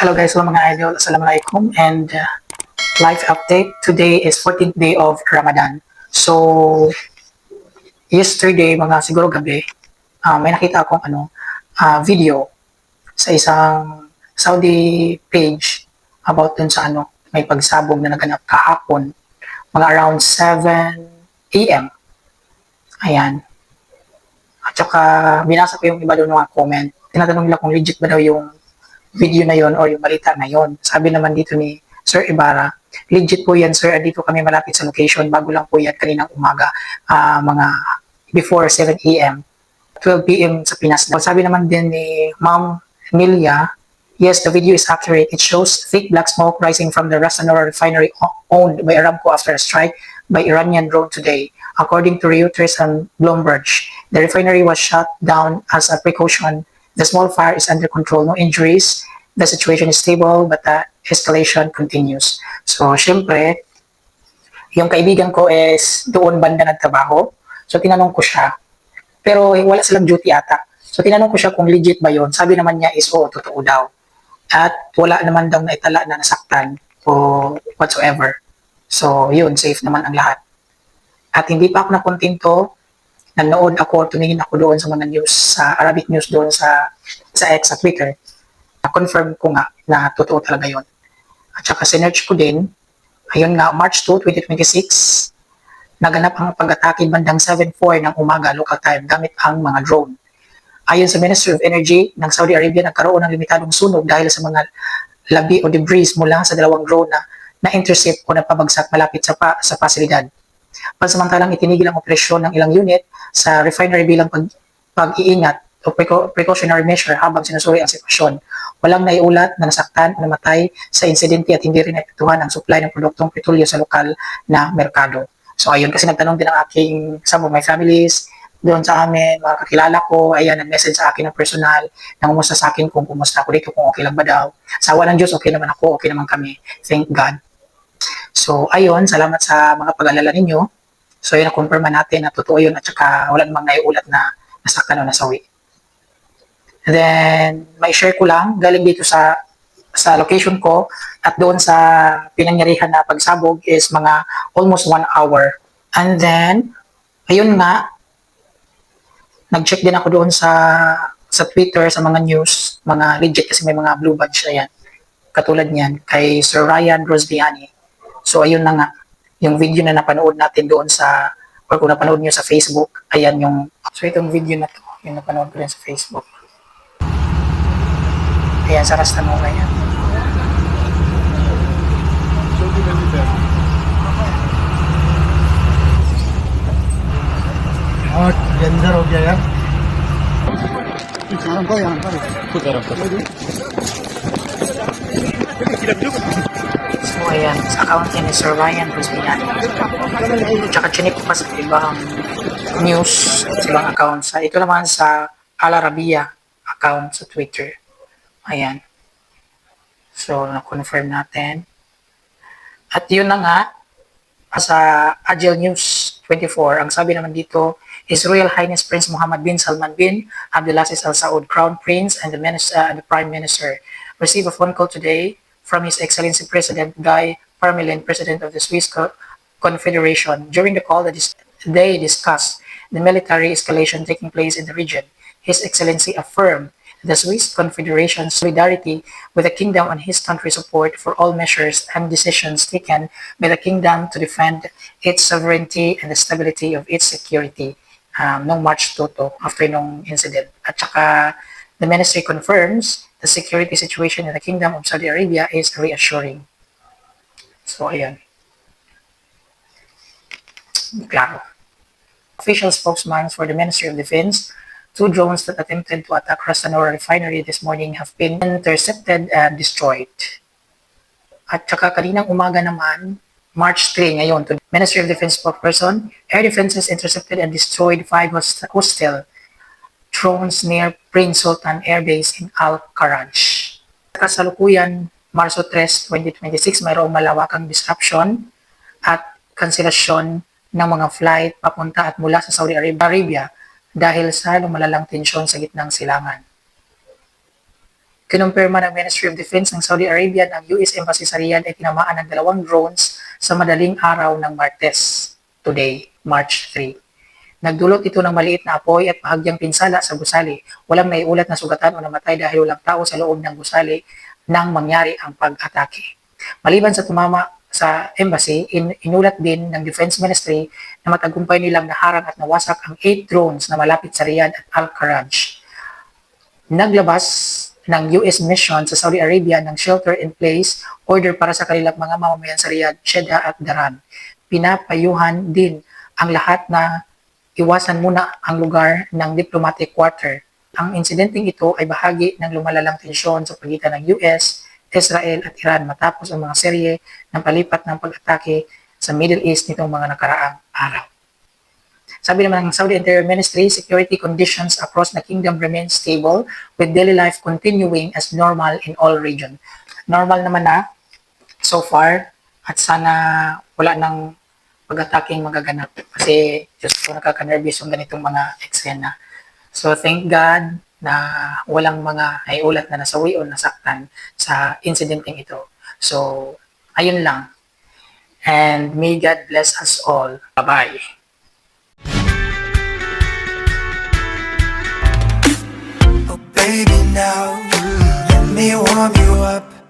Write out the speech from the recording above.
Hello guys, hello mga idol. Assalamualaikum and life update. Today is 14th day of Ramadan. So, yesterday, mga siguro gabi, may nakita akong video sa isang Saudi page about dun sa may pagsabog na naganap kahapon, mga around 7 a.m. Ayan. At saka, binasa ko yung iba doon mga comment. Tinatanong nila kung legit ba daw yung video na yon or yung balita na yon. Sabi naman dito ni Sir Ibarra, legit po yan sir, dito kami malapit sa location, bago lang po yan kaninang umaga, mga before 7 a.m., 12 p.m. sa Pinas. Sabi naman din ni Ma'am Emilia, yes, the video is accurate. It shows thick black smoke rising from the Ras Tanura refinery owned by Aramco after a strike by Iranian drone today. According to Reuters and Bloomberg, the refinery was shut down as a precaution. The small fire is under control, no injuries. The situation is stable, but the escalation continues. So, syempre, yung kaibigan ko is doon banda nagtrabaho. So, tinanong ko siya. Pero wala silang duty ata. So, tinanong ko siya kung legit ba yon. Sabi naman niya is, oo, totoo daw. At wala naman daw naitala na nasaktan o whatsoever. So, yun, safe naman ang lahat. At hindi pa ako nakontento. Nanood ako, tumingin ako doon sa mga news, sa Arabic news doon sa X, sa Twitter. Confirm ko nga na totoo talaga yon. At saka sinerch ko din, ayun nga, March 2, 2026, naganap ang pag-atake bandang 7:04 ng umaga local time gamit ang mga drone. Ayon sa Ministry of Energy ng Saudi Arabia, nagkaroon ng limitadong sunog dahil sa mga labi o debris mula sa dalawang drone na intercept o napabagsak malapit sa pasilidad. Pansamantalang itinigil ang operasyon ng ilang unit sa refinery bilang pag-iingat o precautionary measure habang sinusuri ang sitwasyon. Walang naiulat na nasaktan o namatay sa insidente at hindi rin naepektuhan ang supply ng produktong petrolyo sa lokal na merkado. So ayun, kasi nagtanong din ang aking some of my families doon sa amin, mga kakilala ko, ayan, nag-message sa akin ng personal, nangumusta sa akin kung kumusta ako dito, kung okay lang ba daw. Sa awa ng Diyos, okay naman ako, okay naman kami. Thank God. So, ayun, salamat sa mga pag-alala ninyo. So, yun, na-confirm natin na totoo yun at saka wala namang naiulat na nasaktan o nasawi. And then, may share ko lang, galing dito sa location ko at doon sa pinangyarihan na pagsabog is mga almost 1 hour. And then, ayun nga, nag-check din ako doon sa Twitter, sa mga news, mga legit kasi may mga blue badge na yan. Katulad niyan, kay Sir Ryan Rosdiani. So, ayun na nga, yung video na napanood natin doon sa, or kung napanood nyo sa Facebook, ayan yung, so itong video na to, yung napanood ko rin sa Facebook. Ayan, sa Ras Tanura yan. और अंदर हो गया यार So ayan, sa account niya ni Sir Ryan Rosdiani. Tsaka chinik ko pa sa ibang news, sa ibang account. Ito naman sa Al Arabiya account sa Twitter. Ayan. So, na-confirm natin. At yun na nga, sa Agile News 24, ang sabi naman dito, His Royal Highness Prince Mohammed bin Salman bin Abdulaziz Al Saud, Crown Prince and the Prime Minister, received a phone call today from His Excellency President Guy Parmelin, President of the Swiss Confederation. During the call, they discussed the military escalation taking place in the region. His Excellency affirmed the Swiss Confederation's solidarity with the Kingdom and his country's support for all measures and decisions taken by the Kingdom to defend its sovereignty and the stability of its security noong March 2 after nung incident. At saka, the ministry confirms the security situation in the Kingdom of Saudi Arabia is reassuring. So, ayan. Klaro. Official spokesman for the Ministry of Defense, 2 drones that attempted to attack Ras Tanura refinery this morning have been intercepted and destroyed. At saka kaninang umaga naman, March 3 ngayon, to the Ministry of Defense spokesperson, air defenses intercepted and destroyed 5 hostile drones near Prince Sultan Air Base in Al-Kharaj. Kasalukuyan, Marso 3, 2026, mayroong malawakang disruption at kanselasyon ng mga flight papunta at mula sa Saudi Arabia dahil sa lumalalang tensyon sa gitnang silangan. Kinumpirma ng Ministry of Defense ng Saudi Arabia na ang US Embassy sa Riyadh ay tinamaan ng 2 drones sa madaling araw ng Martes, today, March 3. Nagdulot ito ng maliit na apoy at bahagyang pinsala sa gusali. Walang naiulat na sugatan o namatay dahil walang tao sa loob ng gusali nang mangyari ang pag-atake. Maliban sa tumama sa embassy, inulat din ng Defense Ministry na matagumpay nilang naharang at nawasak ang 8 drones na malapit sa Riyadh at Al-Kharaj. Naglabas ng US mission sa Saudi Arabia ng shelter-in-place order para sa kanilang mga mamamayan sa Riyadh, Jeddah at Daran. Pinapayuhan din ang lahat na iwasan muna ang lugar ng diplomatic quarter. Ang insidenteng ito ay bahagi ng lumalalang tensyon sa pagitan ng US, Israel at Iran matapos ang mga serye ng palipat ng pag-atake sa Middle East nitong mga nakaraang araw. Sabi naman ng Saudi Interior Ministry, security conditions across the kingdom remain stable with daily life continuing as normal in all regions. Normal naman na so far at sana wala nang pag-ataking magaganap kasi just ko nakaka-nervous yung ganitong mga eksena. So thank God na walang mga naiulat na nasawi o nasaktan sa incidenteng ito. So ayun lang. And may God bless us all. Bye-bye. Oh baby now, let me warm you up.